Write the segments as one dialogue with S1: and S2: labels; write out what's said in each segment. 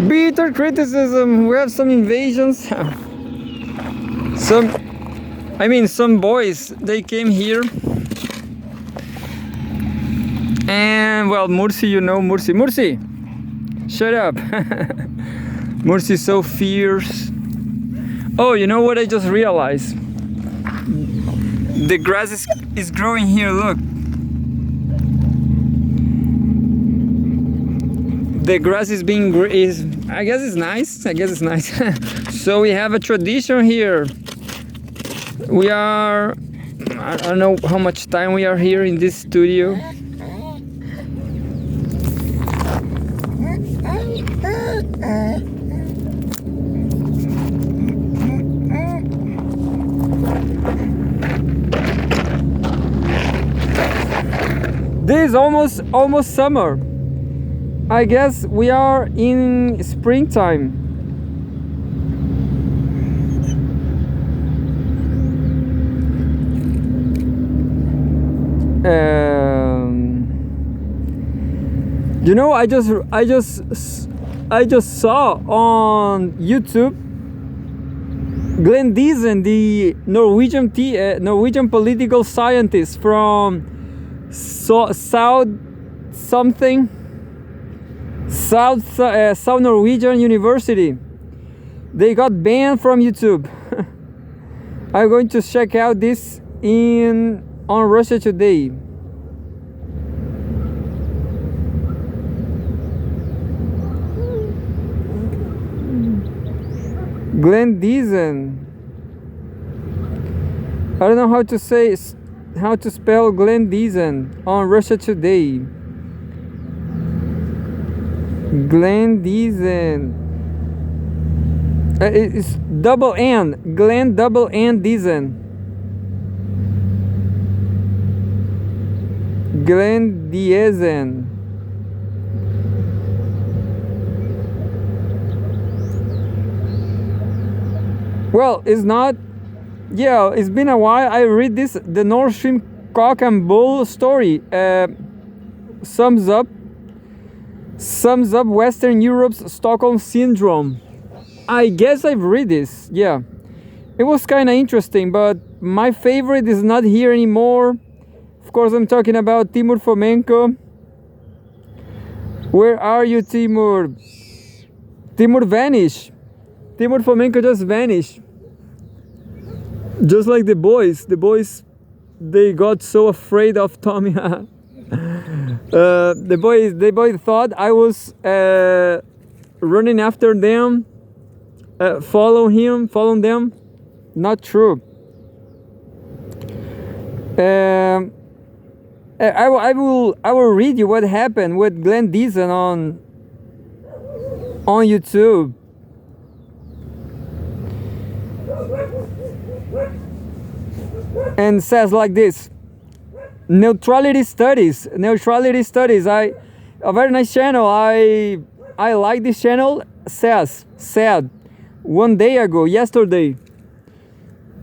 S1: Bitter criticism. We have some invasions. Some boys, they came here. And well, Mursi, you know Mursi. Mursi, shut up. Mursi's so fierce. Oh, you know what I just realized? The grass is growing here, look. The grass is I guess it's nice. So we have a tradition here. I don't know how much time we are here in this studio. This is almost summer. I guess we are in springtime. You know, I just saw on YouTube Glenn Diesen, the Norwegian political scientist from South Norwegian University. They got banned from YouTube. I'm going to check out this on Russia Today. Glenn Diesen. I don't know how to spell Glenn Diesen on Russia Today. Glenn Diesen. It's double N. Glenn double N Diesen. Glenn Diesen. Well, it's not. Yeah, it's been a while. I read the Nord Stream cock and bull story. Sums up Western Europe's Stockholm Syndrome. I guess I've read this. Yeah, it was kind of interesting, but my favorite is not here anymore. Of course, I'm talking about Timur Fomenko. Where are you, Timur? Timur vanished. Timur Fomenko just vanished. Just like the boys. The boys, they got so afraid of Tommy. The boy thought I was running after them, following them. Not true. I will read you what happened with Glenn Diesen on YouTube. And says like this: Neutrality Studies. A very nice channel. I like this channel. Said 1 day ago, yesterday,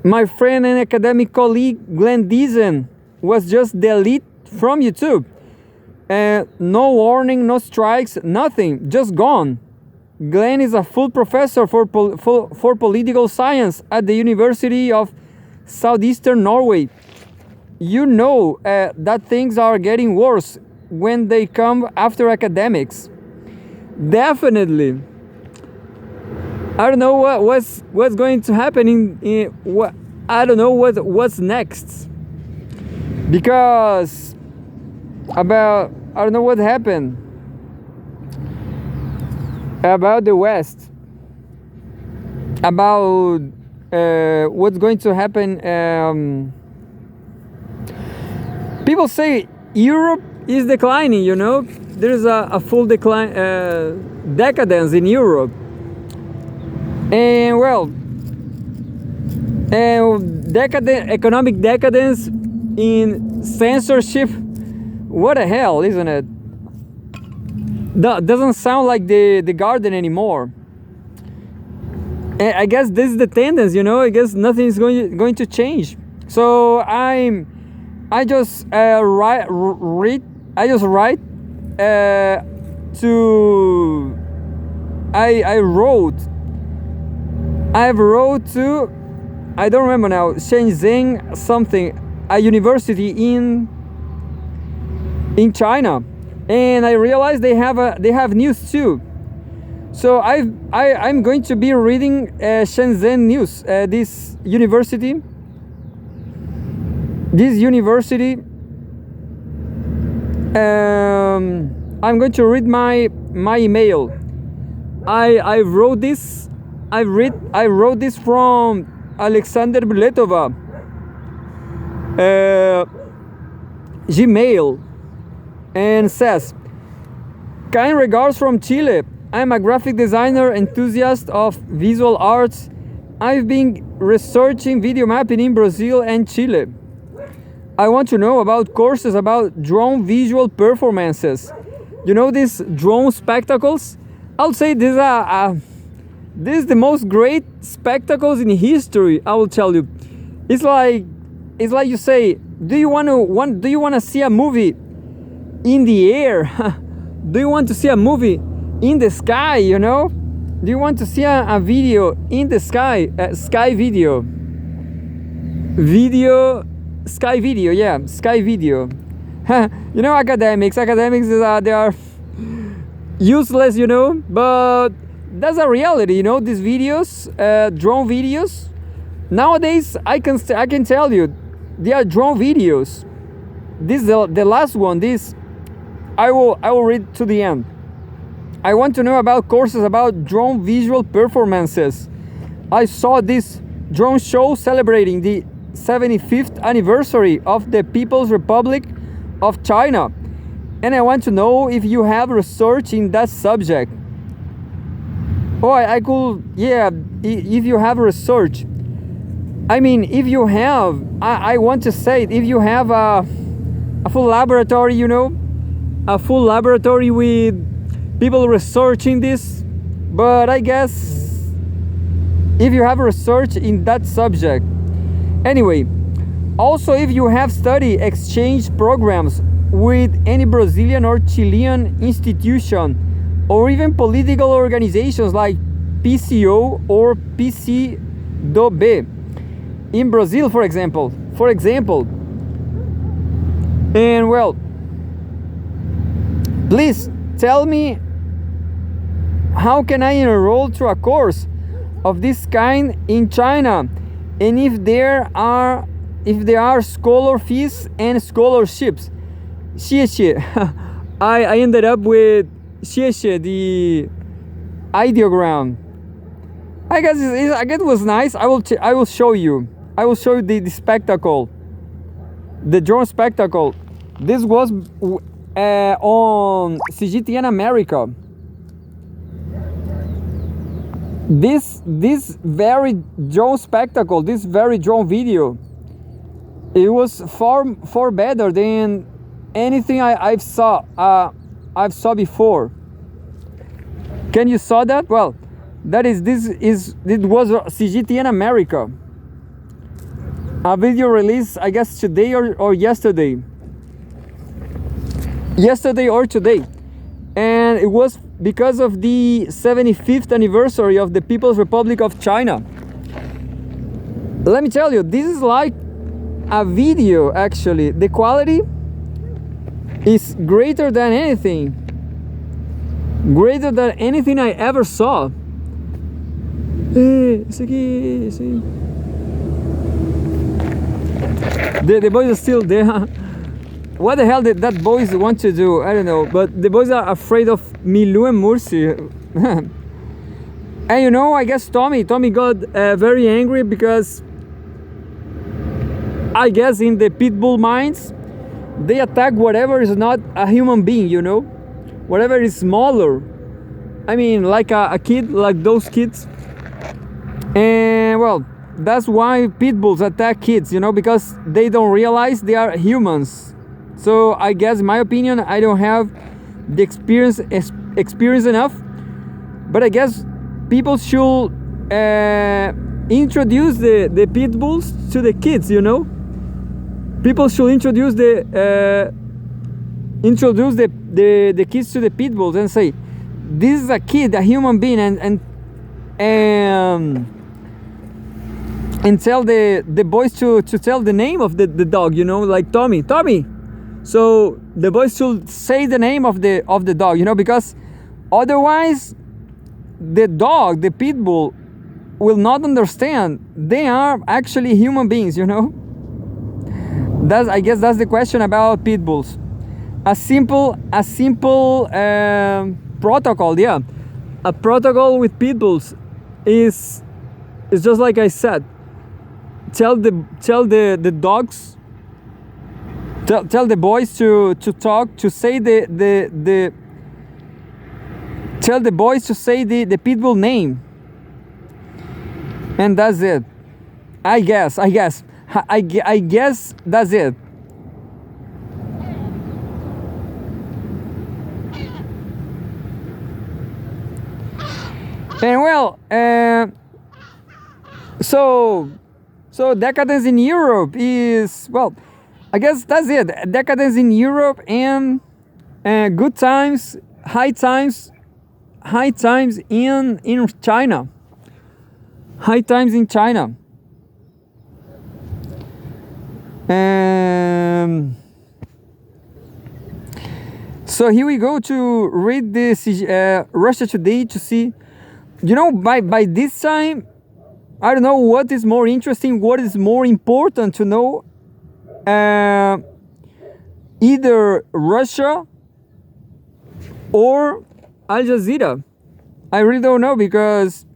S1: my friend and academic colleague Glenn Diesen was just deleted from YouTube. No warning, no strikes, nothing, just gone. Glenn is a full professor for political science at the University of Southeastern Norway. You know that things are getting worse when they come after academics. Definitely. I don't know what's going to happen I don't know what's next. Because I don't know what happened about the West. About what's going to happen. People say Europe is declining, you know. There's a full decline, decadence in Europe. And well, economic decadence in censorship. What the hell, isn't it? That doesn't sound like the garden anymore. I guess this is the tendency, you know. I guess nothing is going to change. So I just write to I wrote to, I don't remember now, Shenzhen something, a university in China, and I realized they have news too. So I'm going to be reading Shenzhen news. This university. I'm going to read my email. I wrote this. I wrote this from Alexander Buletova. Gmail, and says, kind regards from Chile. I'm a graphic designer, enthusiast of visual arts. I've been researching video mapping in Brazil and Chile. I want to know about courses about drone visual performances. You know these drone spectacles? I would say this is the most great spectacles in history. I will tell you. It's like you say, do you want to see a movie in the air? Do you want to see a movie in the sky, you know? Do you want to see a video in the sky? Sky video. Sky video, yeah, sky video. You know, academics, they are useless, you know, but that's a reality, you know, these videos, drone videos. Nowadays, I can tell you, they are drone videos. This is the last one. This I will read to the end. I want to know about courses about drone visual performances. I saw this drone show celebrating the 75th anniversary of the People's Republic of China, and I want to know if you have research in that subject. Oh, I could, yeah, if you have research. I mean, if you have, I want to say, if you have a full laboratory, you know, a full laboratory with people researching this, but I guess if you have research in that subject. Anyway, also if you have study exchange programs with any Brazilian or Chilean institution, or even political organizations like PCO or PCdoB in Brazil, for example. And well, please tell me, how can I enroll to a course of this kind in China, and if there are scholar fees and scholarships. I ended up with the ideogram. I guess it was nice. I will show you. I will show you the spectacle, the drone spectacle. This was on CGTN America. This very drone spectacle, this very drone video, it was far better than anything I've saw before. Can you saw that? Well, it was CGTN America. A video released, I guess, today or yesterday. Yesterday or today. And it was because of the 75th anniversary of the People's Republic of China. Let me tell you, this is like a video, actually. The quality is greater than anything. Greater than anything I ever saw. The boys are still there. What the hell did that boys want to do? I don't know. But the boys are afraid of Milu and Mursi. And you know, I guess Tommy got very angry because I guess in the pitbull minds, they attack whatever is not a human being, you know? Whatever is smaller. I mean, like a kid, like those kids. And well, that's why pitbulls attack kids, you know, because they don't realize they are humans. So I guess, in my opinion, I don't have the experience enough. But I guess people should introduce the pit bulls to the kids, you know. People should introduce the the kids to the pit bulls and say, this is a kid, a human being, and tell the boys to tell the name of the dog, like Tommy. So the boys should say the name of the dog, because otherwise the pit bull will not understand they are actually human beings. I guess that's the question about pit bulls. A simple protocol, yeah. A protocol with pit bulls is just like I said. Tell the dogs, tell the boys to talk, to say tell the boys to say the pit bull name, and that's it. I guess that's it. And well, so decadence in Europe is, well, I guess that's it. Decadence in Europe and good times, high times in China. High times in China. So here we go to read this Russia Today to see, by this time, I don't know what is more interesting, what is more important to know. Either Russia or Al Jazeera. I really don't know, because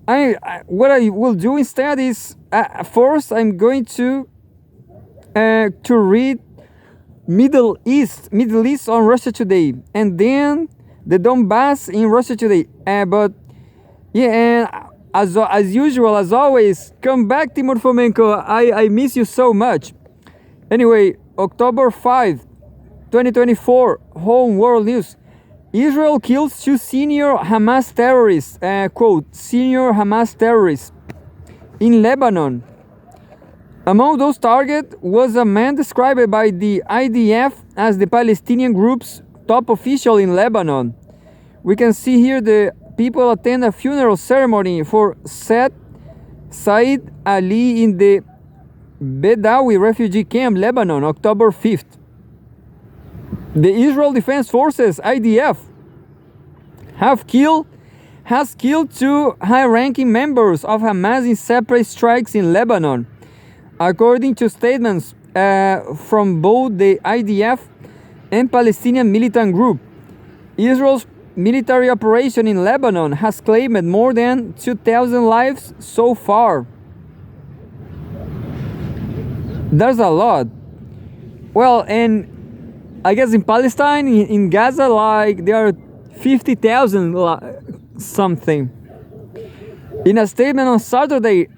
S1: what I will do instead is first I'm going to read Middle East on Russia Today, and then the Donbass in Russia Today. But yeah, and as usual, as always, come back, Timur Fomenko. I miss you so much. Anyway, October 5, 2024, Home World News. Israel kills 2 senior Hamas terrorists, quote, senior Hamas terrorists, in Lebanon. Among those targets was a man described by the IDF as the Palestinian group's top official in Lebanon. We can see here the people attend a funeral ceremony for Said Ali in the Bedawi refugee camp, Lebanon, October 5th. The Israel Defense Forces, IDF, has killed 2 high-ranking members of Hamas in separate strikes in Lebanon, according to statements from both the IDF and Palestinian militant group. Israel's military operation in Lebanon has claimed more than 2,000 lives so far. There's a lot. Well, and I guess in Palestine, in Gaza, like there are 50,000 something. In a statement on Saturday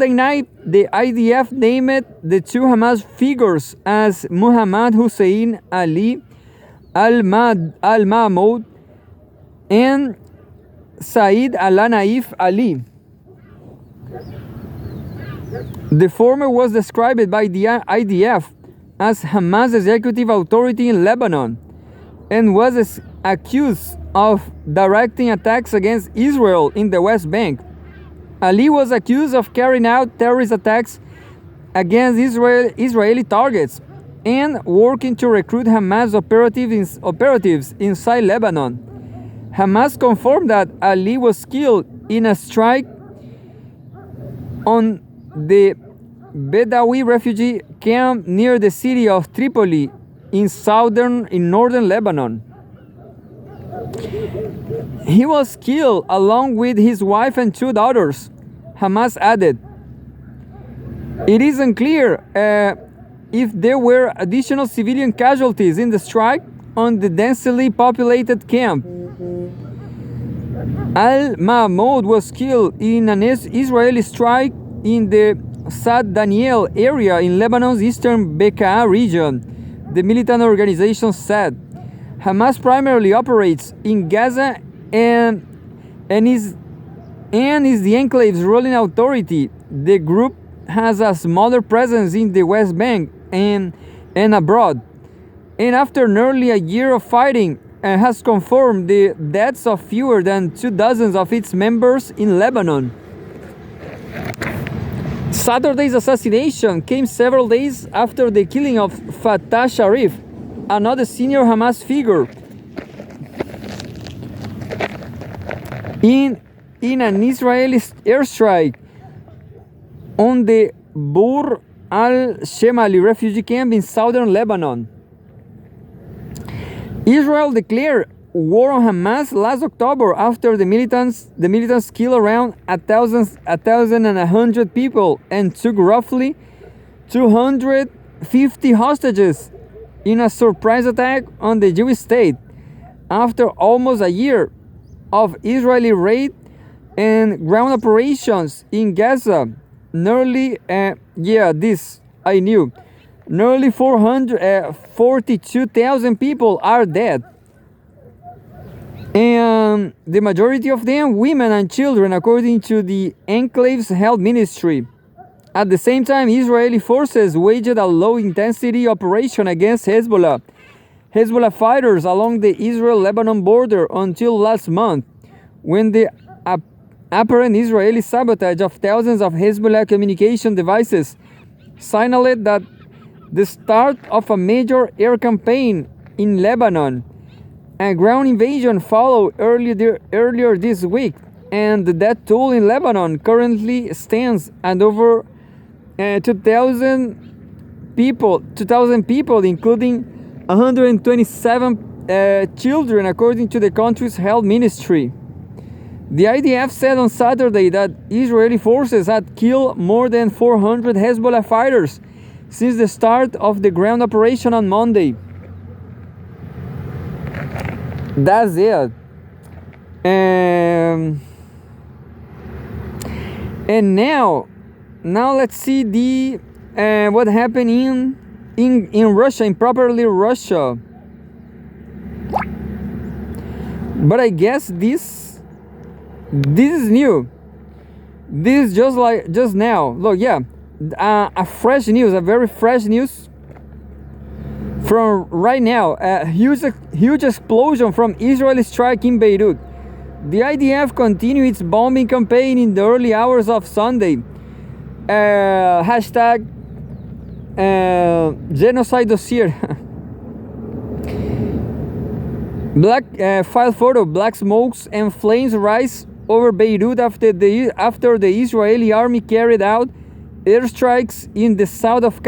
S1: night, the IDF named the 2 Hamas figures as Muhammad Hussein Ali al-Mahmoud and Said al-Naif Ali. The former was described by the IDF as Hamas executive authority in Lebanon and was accused of directing attacks against Israel in the West Bank. Ali was accused of carrying out terrorist attacks against Israeli targets and working to recruit Hamas operatives inside Lebanon. Hamas confirmed that Ali was killed in a strike on the Bedawi refugee camp near the city of Tripoli in northern Lebanon. He was killed along with his wife and 2 daughters, Hamas added. It is unclear if there were additional civilian casualties in the strike on the densely populated camp. Al-Mahmoud was killed in an Israeli strike in the Sad Daniel area in Lebanon's eastern Bekaa region, the militant organization said. Hamas primarily operates in Gaza and is the enclave's ruling authority. The group has a smaller presence in the West Bank and abroad, and after nearly a year of fighting, has confirmed the deaths of fewer than 24 of its members in Lebanon. Saturday's assassination came several days after the killing of Fattah Sharif, another senior Hamas figure, in an Israeli airstrike on the Bur al-Shemali refugee camp in southern Lebanon. Israel declared war on Hamas last October after the militants killed around 1,100 people and took roughly 250 hostages in a surprise attack on the Jewish state. After almost a year of Israeli raid and ground operations in Gaza, nearly 42,000 people are dead, and the majority of them women and children, according to the Enclave's health ministry. At the same time, Israeli forces waged a low-intensity operation against Hezbollah fighters along the Israel-Lebanon border until last month, when the apparent Israeli sabotage of thousands of Hezbollah communication devices signaled that the start of a major air campaign in Lebanon. A ground invasion followed earlier this week, and the death toll in Lebanon currently stands at over 2,000 people, including 127 children, according to the country's health ministry. The IDF said on Saturday that Israeli forces had killed more than 400 Hezbollah fighters since the start of the ground operation on Monday. That's it. And now let's see the what happened in Russia, improperly Russia. But I guess this is new. This is just now. Look, a fresh news, a very fresh news from right now. A huge explosion from Israeli strike in Beirut. The IDF continued its bombing campaign in the early hours of Sunday. Hashtag genocide dossier. Black file photo. Black smokes and flames rise over Beirut after the Israeli army carried out airstrikes in the south of the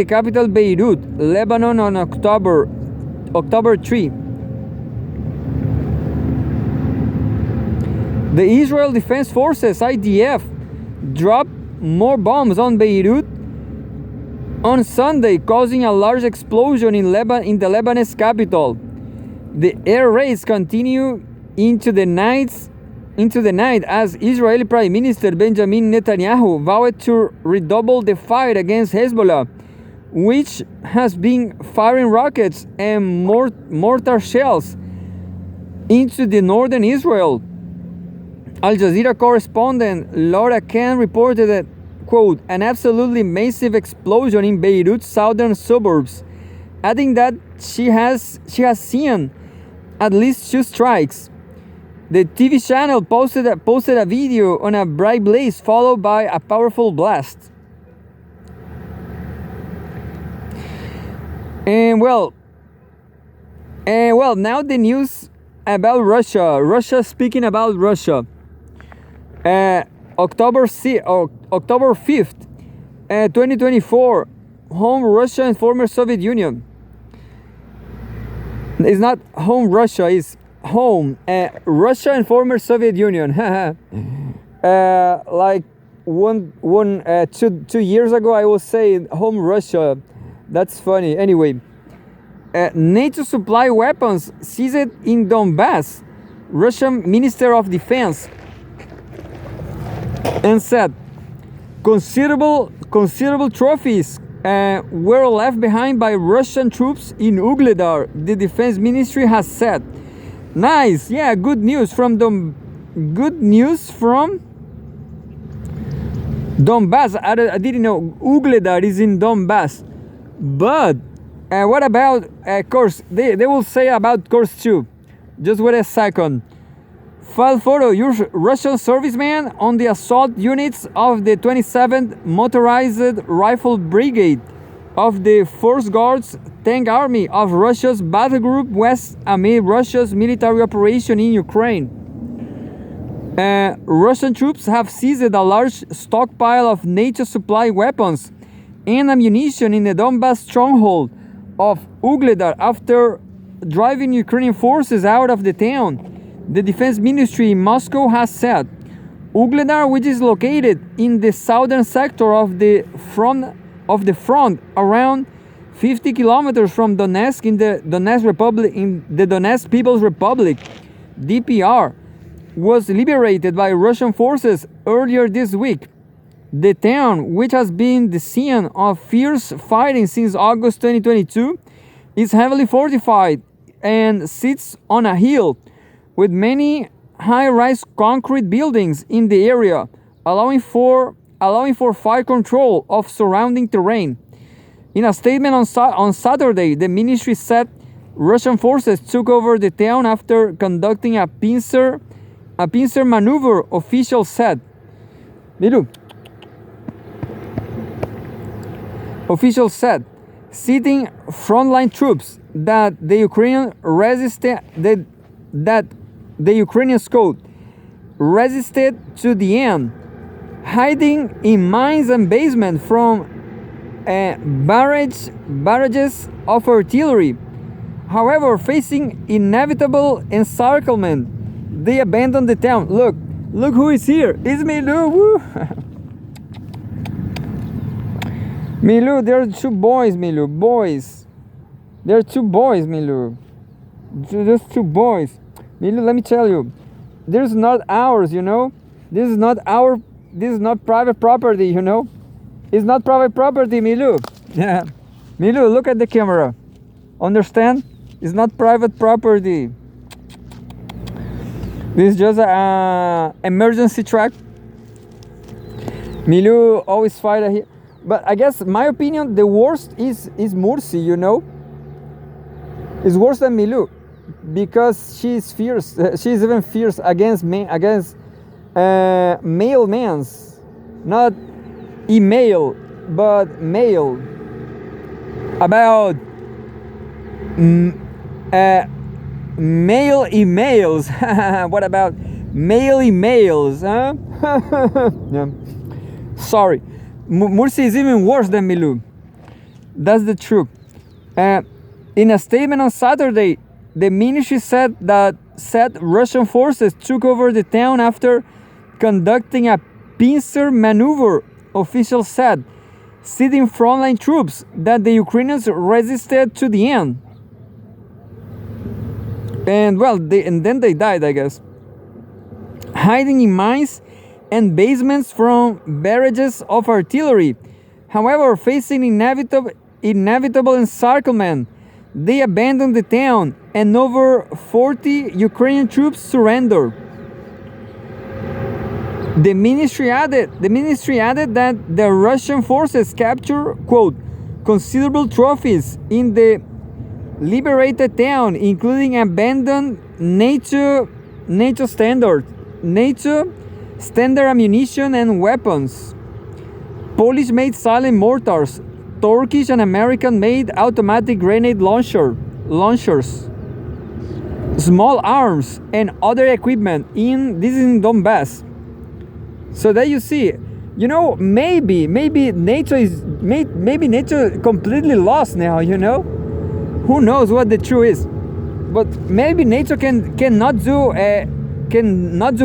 S1: capital Beirut, Lebanon, on October 3. The Israel Defense Forces (IDF) dropped more bombs on Beirut on Sunday, causing a large explosion in the Lebanese capital. The air raids continue into the night as Israeli Prime Minister Benjamin Netanyahu vowed to redouble the fight against Hezbollah, which has been firing rockets and mortar shells into the northern Israel. Al Jazeera correspondent Laura Khan reported that, quote, an absolutely massive explosion in Beirut's southern suburbs, adding that she has seen at least 2 strikes. The TV channel posted a video on a bright blaze followed by a powerful blast. And well, now the news about Russia. Speaking about Russia. October 5th, 2024, home Russia and former Soviet Union. It's not home Russia, it's home Russia and former Soviet Union. Like 2 years ago, I was saying home Russia. That's funny. Anyway, NATO supply weapons seized in Donbass. Russian Minister of Defense and said considerable trophies were left behind by Russian troops in Ugledar, the defense ministry has said. Nice, yeah, good news from Donbass. I didn't know Ugledar is in Donbass, but What about Kursk? They will say about Kursk too. Just wait a second. File photo. Russian serviceman on the assault units of the 27th Motorized Rifle Brigade of the Force Guards Tank Army of Russia's Battle Group West amid Russia's military operation in Ukraine. Russian troops have seized a large stockpile of NATO-supplied weapons and ammunition in the Donbas stronghold of Ugledar after driving Ukrainian forces out of the town. The Defense Ministry in Moscow has said Ugledar, which is located in the southern sector of the front around 50 kilometers from Donetsk in the Donetsk People's Republic, DPR, was liberated by Russian forces earlier this week. The town, which has been the scene of fierce fighting since August 2022, is heavily fortified and sits on a hill with many high-rise concrete buildings in the area, allowing for fire control of surrounding terrain. In a statement on Saturday, the ministry said Russian forces took over the town after conducting a pincer maneuver, officials said. Officials said, citing frontline troops that the Ukrainian resisted to the end, hiding in mines and basements from barrages of artillery. However, facing inevitable encirclement, they abandoned the town. Look who is here. It's Milou. Woo. Milou, there are two boys, Milou. Boys. There are two boys, Milou. Just two boys. Milou, let me tell you. This is not ours, you know. This is not private property, you know. It's not private property, Milou. Yeah. Milou, look at the camera. Understand? It's not private property. This is just an emergency track. Milou always fight here. But I guess, my opinion, the worst is Mursi, you know. It's worse than Milou. Because she's fierce. She's even fierce against male mans. Not email, but male. About male emails. What about male emails, huh? Yeah. Sorry. Mursi is even worse than Milou. That's the truth. In a statement on Saturday, the ministry said Russian forces took over the town after conducting a pincer maneuver, officials said, citing frontline troops that the Ukrainians resisted to the end. And then they died, I guess. Hiding in mines and basements from barrages of artillery. However, facing inevitable encirclement, they abandoned the town and over 40 Ukrainian troops surrendered. The ministry added that the Russian forces captured, quote, considerable trophies in the liberated town, including abandoned NATO standard ammunition and weapons, Polish-made silent mortars, Turkish and American-made automatic grenade launchers, small arms, and other equipment in Donbass. So there you see, you know, maybe NATO completely lost now, you know. Who knows what the truth is? But maybe NATO cannot do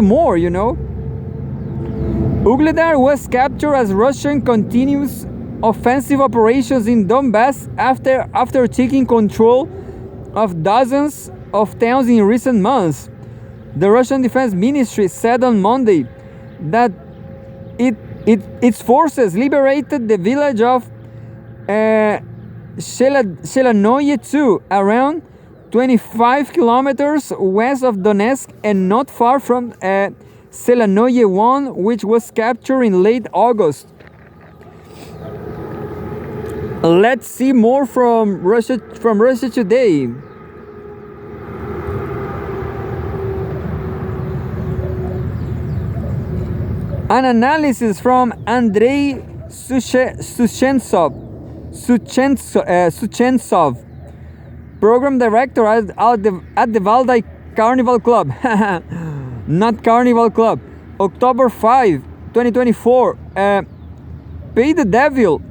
S1: more, you know. Ugledar was captured as Russian continues offensive operations in Donbass after taking control of dozens of towns in recent months. The Russian Defense Ministry said on Monday that its forces liberated the village of Shelanoye 2, around 25 kilometers west of Donetsk and not far from Shelanoye 1, which was captured in late August. Let's see more from Russia Today. An analysis from Andrei Suchentsov, program director at the Valdai Carnival Club. Not Carnival Club. October 5, 2024. Pay the devil.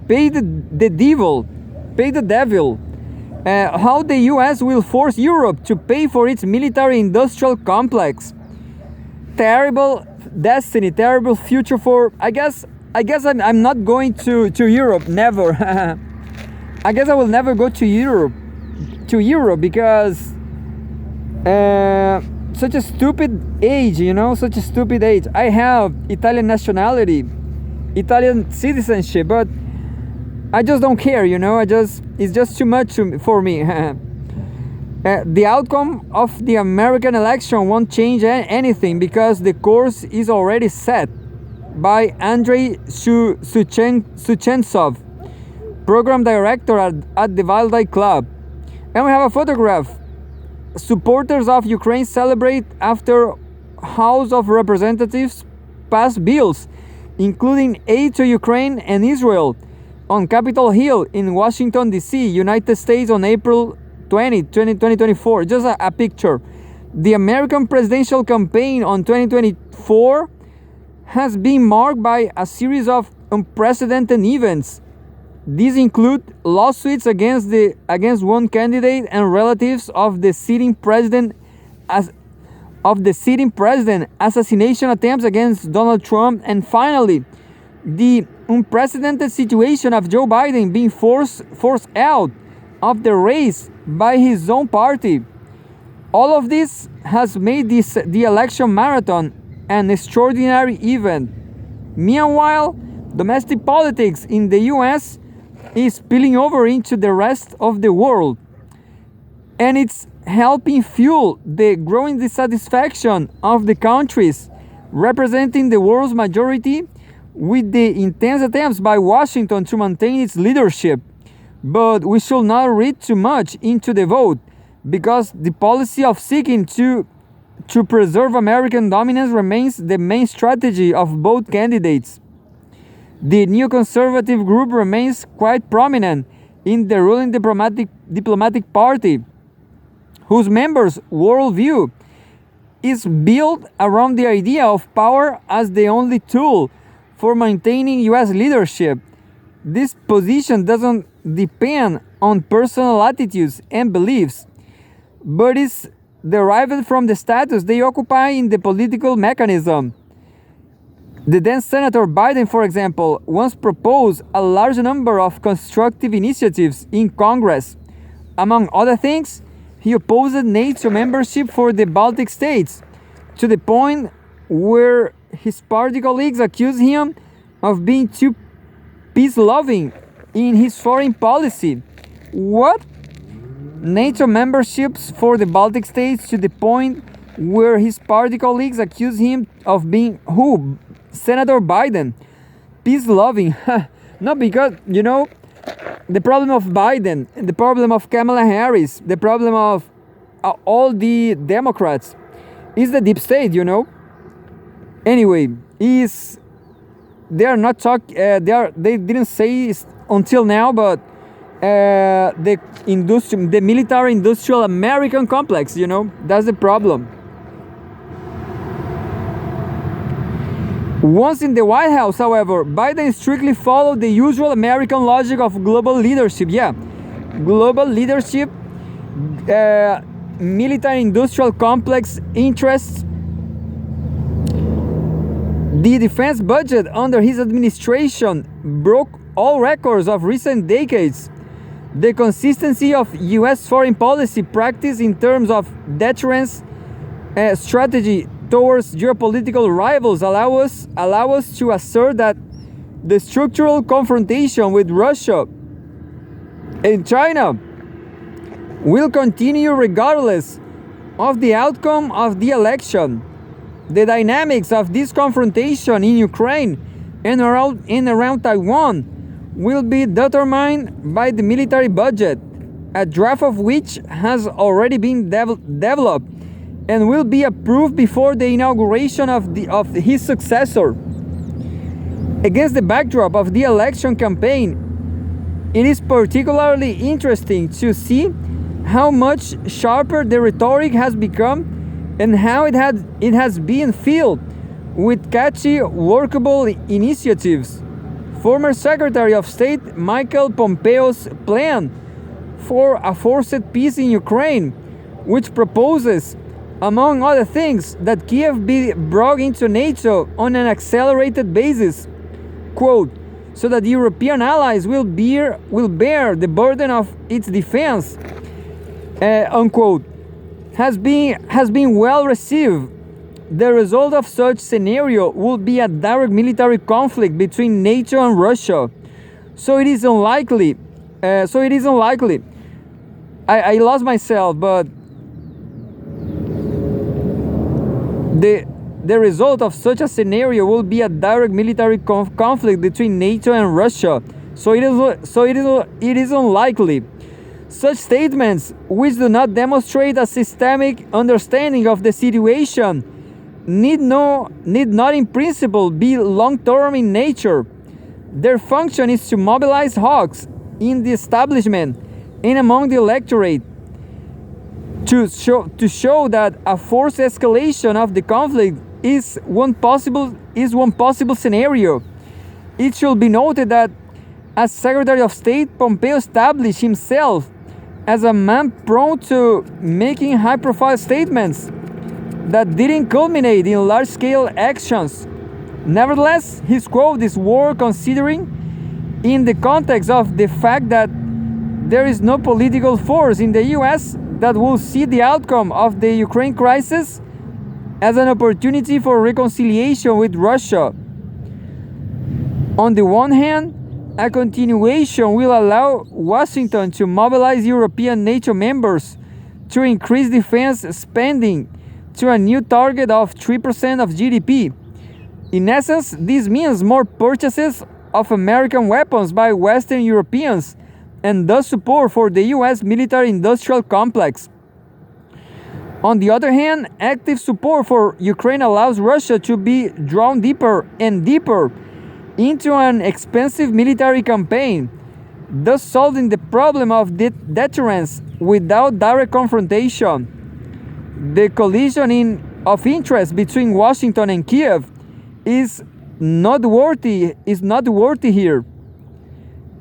S1: Pay the devil. Pay the devil. How the US will force Europe to pay for its military-industrial complex. Terrible destiny, terrible future for. I guess I'm not going to Europe. Never. I guess I will never go to Europe. Because such a stupid age, such a stupid age. I have Italian nationality, Italian citizenship, but I just don't care, it's just too much for me. The outcome of the American election won't change anything because the course is already set by Andrei Suchentsov, program director at the Valdai Club. And we have a photograph. Supporters of Ukraine celebrate after House of Representatives pass bills, including aid to Ukraine and Israel, on Capitol Hill in Washington, D.C., United States on April 2024. Just a picture. The American presidential campaign on 2024 has been marked by a series of unprecedented events. These include lawsuits against one candidate and relatives of the sitting president, assassination attempts against Donald Trump, and finally, the unprecedented situation of Joe Biden being forced out of the race by his own party. All of this has made the election marathon an extraordinary event. Meanwhile, domestic politics in the US is spilling over into the rest of the world, and it's helping fuel the growing dissatisfaction of the countries representing the world's majority with the intense attempts by Washington to maintain its leadership. But we should not read too much into the vote, because the policy of seeking to preserve American dominance remains the main strategy of both candidates. The new conservative group remains quite prominent in the ruling diplomatic party, whose members' worldview is built around the idea of power as the only tool for maintaining US leadership. This position doesn't depend on personal attitudes and beliefs, but is derived from the status they occupy in the political mechanism. The then Senator Biden, for example, once proposed a large number of constructive initiatives in Congress. Among other things, he opposed NATO membership for the Baltic states, to the point where his party colleagues accused him of being too peace-loving in his foreign policy. What? NATO memberships for the Baltic states, to the point where his party colleagues accused him of being who? Senator Biden, peace-loving. No, because, the problem of Biden, the problem of Kamala Harris, the problem of all the Democrats is the deep state, Anyway, they are not they didn't say until now, but the military industrial American complex, that's the problem. Once in the White House, however, Biden strictly followed the usual American logic of global leadership. Yeah, global leadership, military-industrial complex interests. The defense budget under his administration broke all records of recent decades. The consistency of U.S. foreign policy practice in terms of deterrence strategy towards geopolitical rivals allow us to assert that the structural confrontation with Russia and China will continue regardless of the outcome of the election. The dynamics of this confrontation in Ukraine and around Taiwan will be determined by the military budget, a draft of which has already been developed and will be approved before the inauguration of his successor. Against the backdrop of the election campaign, it is particularly interesting to see how much sharper the rhetoric has become and how it has been filled with catchy, workable initiatives. Former Secretary of State Michael Pompeo's plan for a forced peace in Ukraine, which proposes, among other things, that Kiev be brought into NATO on an accelerated basis, quote, so that European allies will bear the burden of its defense, unquote, has been well received. The result of such scenario would be a direct military conflict between NATO and Russia. So it is unlikely. I lost myself, but the result of such a scenario will be a direct military conflict between NATO and Russia. So it is unlikely. Such statements, which do not demonstrate a systemic understanding of the situation, need not in principle be long-term in nature. Their function is to mobilize hawks in the establishment and among the electorate to show that a forced escalation of the conflict is one possible scenario. It should be noted that as Secretary of State, Pompeo established himself as a man prone to making high-profile statements that didn't culminate in large-scale actions. Nevertheless, his quote is worth considering in the context of the fact that there is no political force in the US that will see the outcome of the Ukraine crisis as an opportunity for reconciliation with Russia. On the one hand, a continuation will allow Washington to mobilize European NATO members to increase defense spending to a new target of 3% of GDP. In essence, this means more purchases of American weapons by Western Europeans and thus support for the US military-industrial complex. On the other hand, active support for Ukraine allows Russia to be drawn deeper and deeper into an expensive military campaign, thus solving the problem of deterrence without direct confrontation. The collision of interest between Washington and Kiev is noteworthy here.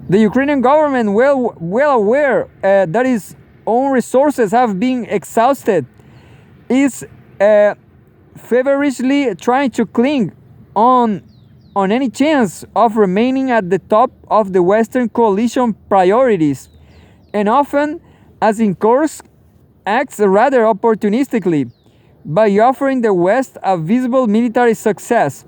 S1: The Ukrainian government, well aware that its own resources have been exhausted, is feverishly trying to cling on any chance of remaining at the top of the Western coalition priorities, and often, as in Kursk, acts rather opportunistically by offering the West a visible military success.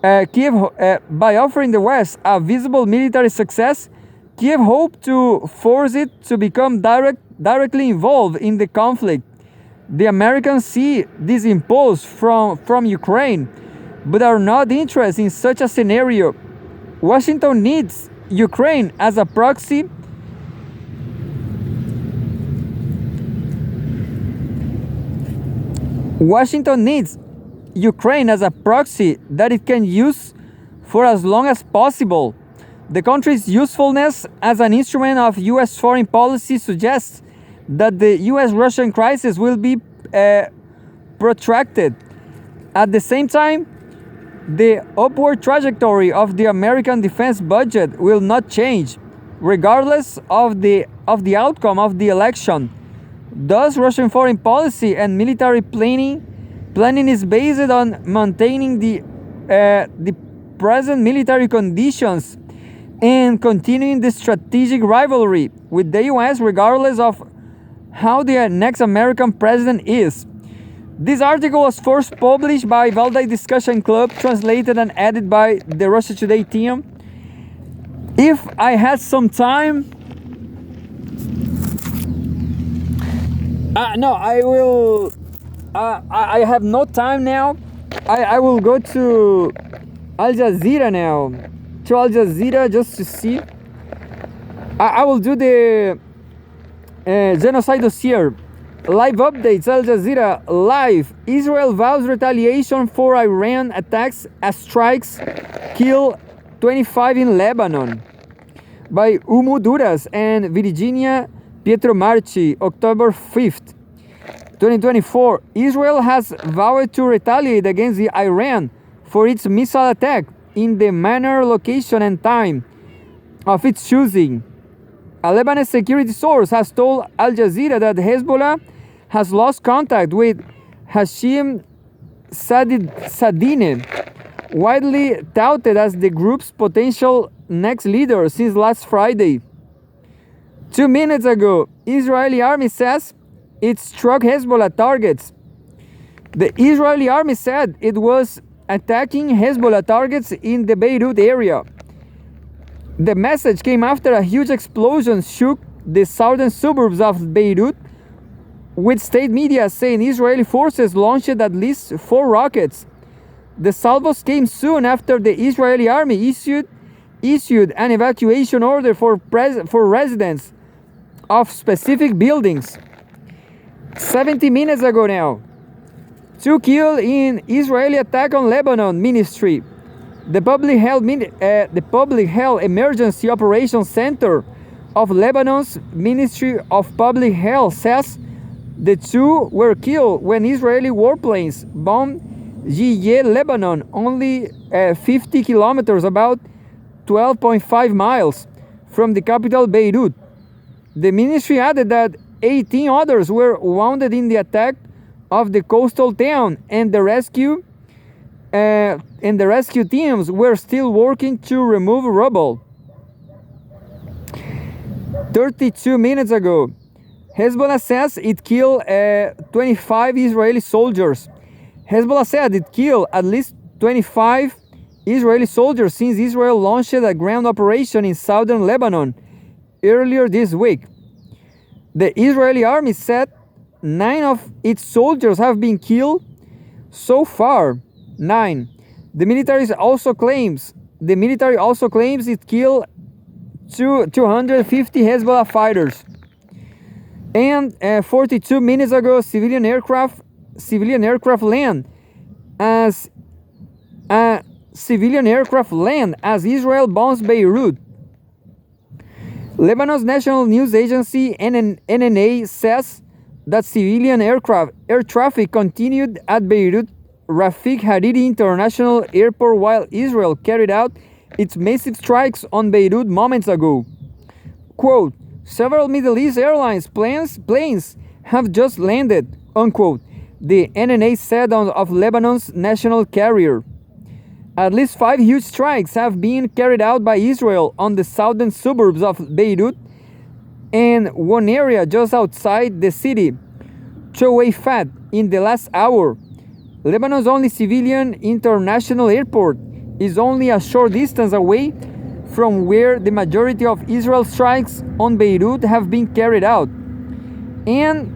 S1: By offering the West a visible military success, Kiev hoped to force it to become directly involved in the conflict. The Americans see this impulse from Ukraine, but are not interested in such a scenario. Washington needs Ukraine as a proxy that it can use for as long as possible. The country's usefulness as an instrument of US foreign policy suggests that the US-Russian crisis will be protracted. At the same time, the upward trajectory of the American defense budget will not change, regardless of the outcome of the election. Thus, Russian foreign policy and military planning is based on maintaining the present military conditions and continuing the strategic rivalry with the US, regardless of how the next American president is. This article was first published by Valdai Discussion Club, translated and edited by the Russia Today team. If I had some time, no, I will. I have no time now. I will go to Al Jazeera now. to Al Jazeera just to see. I will do the genocide dossier. Live updates, Al Jazeera live. Israel vows retaliation for Iran attacks as strikes kill 25 in Lebanon. By Umu Duras and Virginia Pietromarchi, October 5th, 2024. Israel has vowed to retaliate against Iran for its missile attack in the manner, location, and time of its choosing. A Lebanese security source has told Al Jazeera that Hezbollah has lost contact with Hashim Sadine, widely touted as the group's potential next leader since last Friday. 2 minutes ago, Israeli army says it struck Hezbollah targets. The Israeli army said it was attacking Hezbollah targets in the Beirut area. The message came after a huge explosion shook the southern suburbs of Beirut, with state media saying Israeli forces launched at least 4 rockets. The salvos came soon after the Israeli army issued an evacuation order for residents of specific buildings. 70 minutes ago now. 2 killed in Israeli attack on Lebanon ministry. The Public Health Emergency Operations Center of Lebanon's Ministry of Public Health says the 2 were killed when Israeli warplanes bombed Jiyeh, Lebanon, only 50 kilometers, about 12.5 miles from the capital Beirut. The ministry added that 18 others were wounded in the attack of the coastal town, and the rescue teams were still working to remove rubble. 32 minutes ago, Hezbollah says it killed 25 Israeli soldiers. Hezbollah said it killed at least 25 Israeli soldiers since Israel launched a ground operation in southern Lebanon earlier this week. The Israeli army said 9 of its soldiers have been killed so far. 9. The military also claims it killed 250 Hezbollah fighters. And 42 minutes ago, civilian aircraft land as Israel bombs Beirut. Lebanon's national news agency NNA says that civilian air traffic continued at Beirut Rafik Hariri International Airport while Israel carried out its massive strikes on Beirut moments ago. Quote, several Middle East Airlines planes have just landed, unquote, the NNA said of Lebanon's national carrier. At least 5 huge strikes have been carried out by Israel on the southern suburbs of Beirut and one area just outside the city, Choueifat, in the last hour. Lebanon's only civilian international airport is only a short distance away from where the majority of Israel's strikes on Beirut have been carried out. And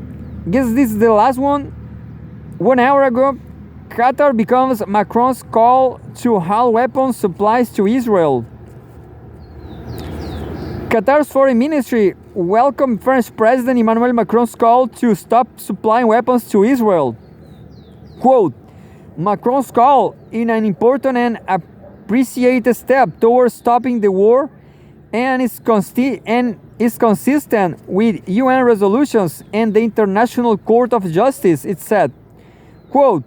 S1: I guess this is the last one. 1 hour ago, Qatar becomes Macron's call to halt weapons supplies to Israel. Qatar's foreign ministry welcomed French President Emmanuel Macron's call to stop supplying weapons to Israel. Quote, Macron's call in an important and appreciated step towards stopping the war and is consistent with UN resolutions and the International Court of Justice, it said. Quote,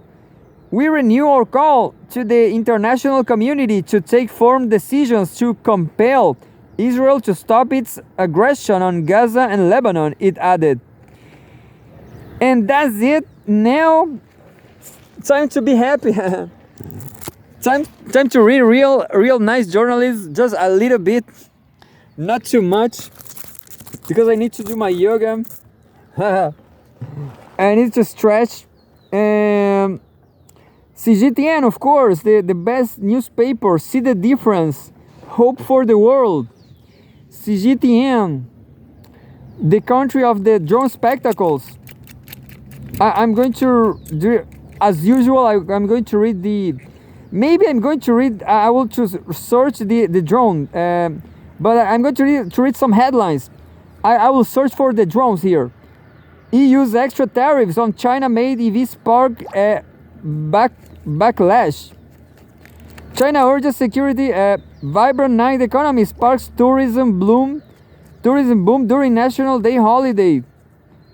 S1: we renew our call to the international community to take firm decisions to compel Israel to stop its aggression on Gaza and Lebanon, it added. And that's it. Now, time to be happy. time to read real nice journalism, just a little bit, not too much, because I need to do my yoga. I need to stretch. CGTN, of course, the best newspaper. See the difference. Hope for the world. CGTN, the country of the drone spectacles. I'm going to do, as usual, I'm going to read the Maybe I'm going to read. I will choose search the drone, but I'm going to read some headlines. I will search for the drones here. EU's extra tariffs on China-made EV spark backlash. China urges security. Vibrant night economy sparks tourism boom during National Day holiday.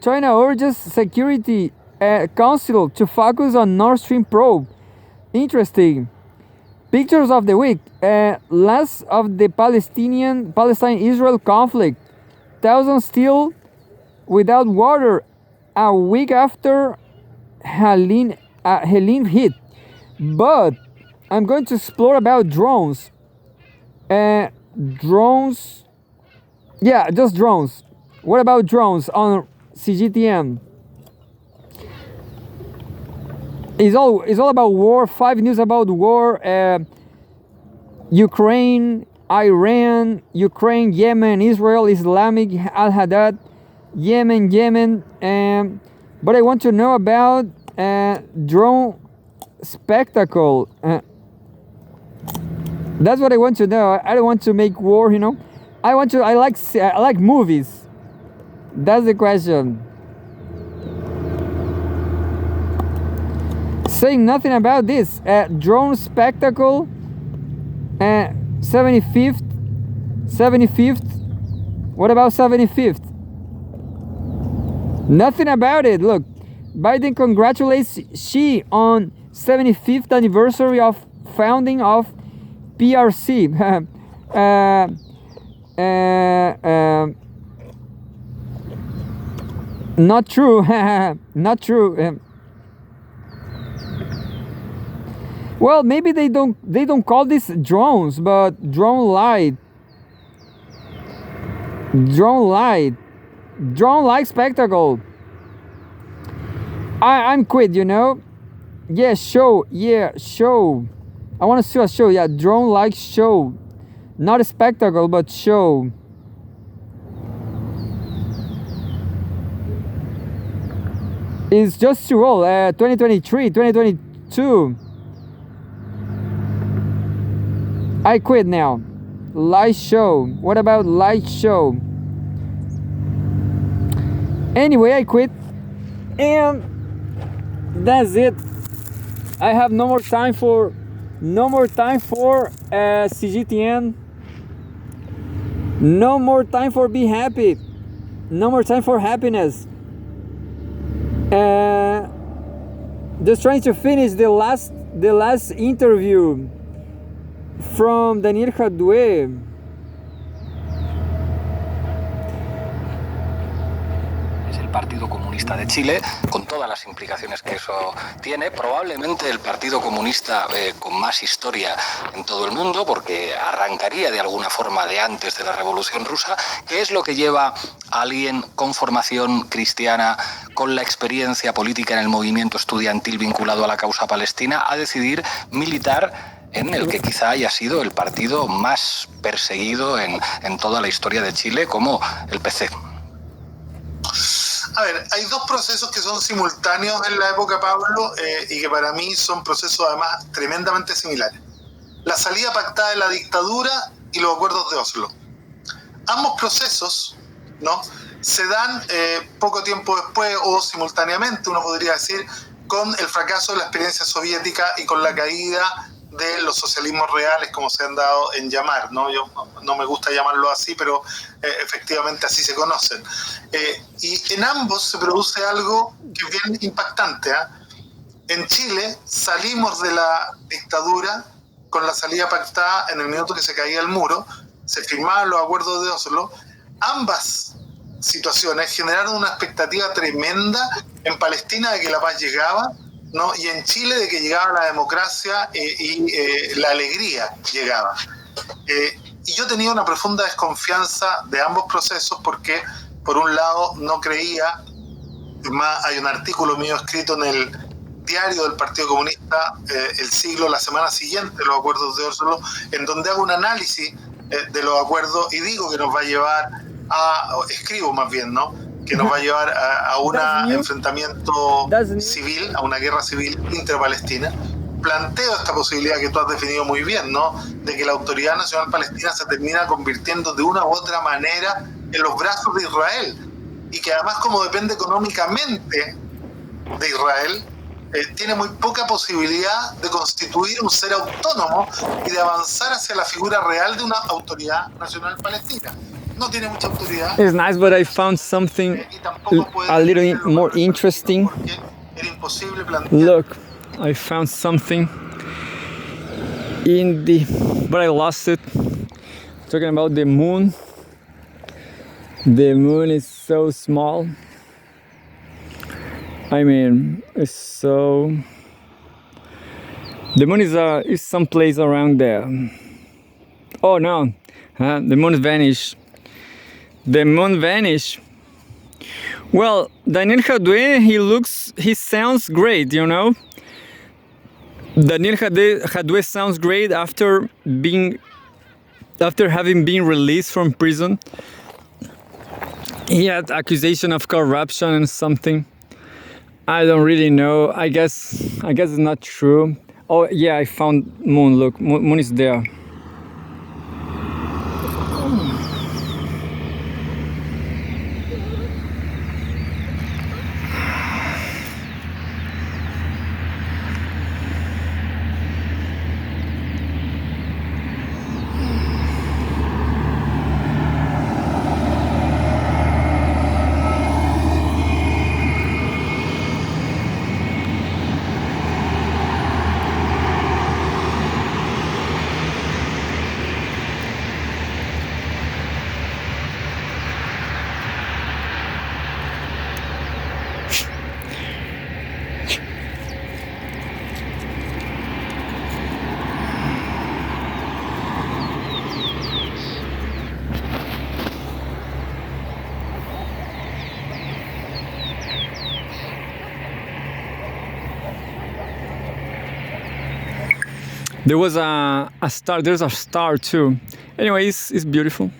S1: China urges Security Council to focus on Nord Stream probe. Interesting. Pictures of the week. Last of the Palestine-Israel conflict. Thousands still without water a week after Helene hit. But I'm going to explore about drones. Drones. Yeah, just drones. What about drones on CGTN? It's all about war. 5 news about war. Ukraine, Iran, Ukraine, Yemen, Israel, Islamic Al-Haddad, Yemen. But I want to know about drone spectacle. That's what I want to know. I don't want to make war, you know. I like movies. That's the question. Saying nothing about this drone spectacle. 75th. What about 75th? Nothing about it. Look, Biden congratulates Xi on 75th anniversary of founding of PRC. Not true. Not true. Well, maybe they don't call this drones, but drone light spectacle. I'm quit, you know. Yeah, show. I want to see a show. Yeah, drone like show, not a spectacle, but show. It's just too old. 2023, 2022. I quit now. Light show. What about light show? Anyway, I quit. And that's it. I have no more time for CGTN. No more time for be happy. No more time for happiness. Just trying to finish the last interview from Daniel Jadue.
S2: Es el Partido Comunista de Chile, con todas las implicaciones que eso tiene, probablemente el Partido Comunista con más historia en todo el mundo, porque arrancaría de alguna forma de antes de la Revolución Rusa, que es lo que lleva a alguien con formación cristiana, con la experiencia política en el movimiento estudiantil vinculado a la causa palestina, a decidir militar en el que quizá haya sido el partido más perseguido en toda la historia de Chile, como el PC.
S3: A ver, hay dos procesos que son simultáneos en la época, Pablo, y que para mí son procesos además tremendamente similares. La salida pactada de la dictadura y los acuerdos de Oslo. Ambos procesos, ¿no?, se dan poco tiempo después o simultáneamente, uno podría decir, con el fracaso de la experiencia soviética y con la caída de los socialismos reales, como se han dado en llamar, ¿no? Yo no me gusta llamarlo así, pero efectivamente así se conocen. Y en ambos se produce algo que es bien impactante. En Chile salimos de la dictadura con la salida pactada en el minuto que se caía el muro, se firmaban los acuerdos de Oslo. Ambas situaciones generaron una expectativa tremenda en Palestina de que la paz llegaba, ¿no? Y en Chile de que llegaba la democracia y la alegría llegaba. Y yo tenía una profunda desconfianza de ambos procesos porque, por un lado, no creía, más hay un artículo mío escrito en el diario del Partido Comunista, El Siglo, la semana siguiente de los acuerdos de Oslo, en donde hago un análisis de los acuerdos y digo que nos va a llevar escribo más bien, ¿no?, que nos va a llevar a un enfrentamiento civil, a una guerra civil interpalestina. planteo esta posibilidad que tú has definido muy bien, ¿no? De que la Autoridad Nacional Palestina se termina convirtiendo de una u otra manera en los brazos de Israel. Y que además, como depende económicamente de Israel, tiene muy poca posibilidad de constituir un ser autónomo y de avanzar hacia la figura real de una Autoridad Nacional Palestina. No tiene mucha autoridad.
S1: It's nice, but I found something
S3: Y tampoco puede
S1: a little
S3: definirlo
S1: more
S3: como
S1: interesting.
S3: porque era imposible plantear.
S1: Look, I found something in the, but I lost it. Talking about the moon. The moon is so small. I mean, it's so. The moon is someplace around there. Oh no, the moon vanished. The moon vanished. Well, Daniel Jadue, he sounds great, you know. Daniel Jadue sounds great after having been released from prison. He had accusation of corruption and something. I don't really know. I guess it's not true. Oh yeah, I found moon. Look, moon is there. There was a star. There's a star too. Anyway, it's beautiful.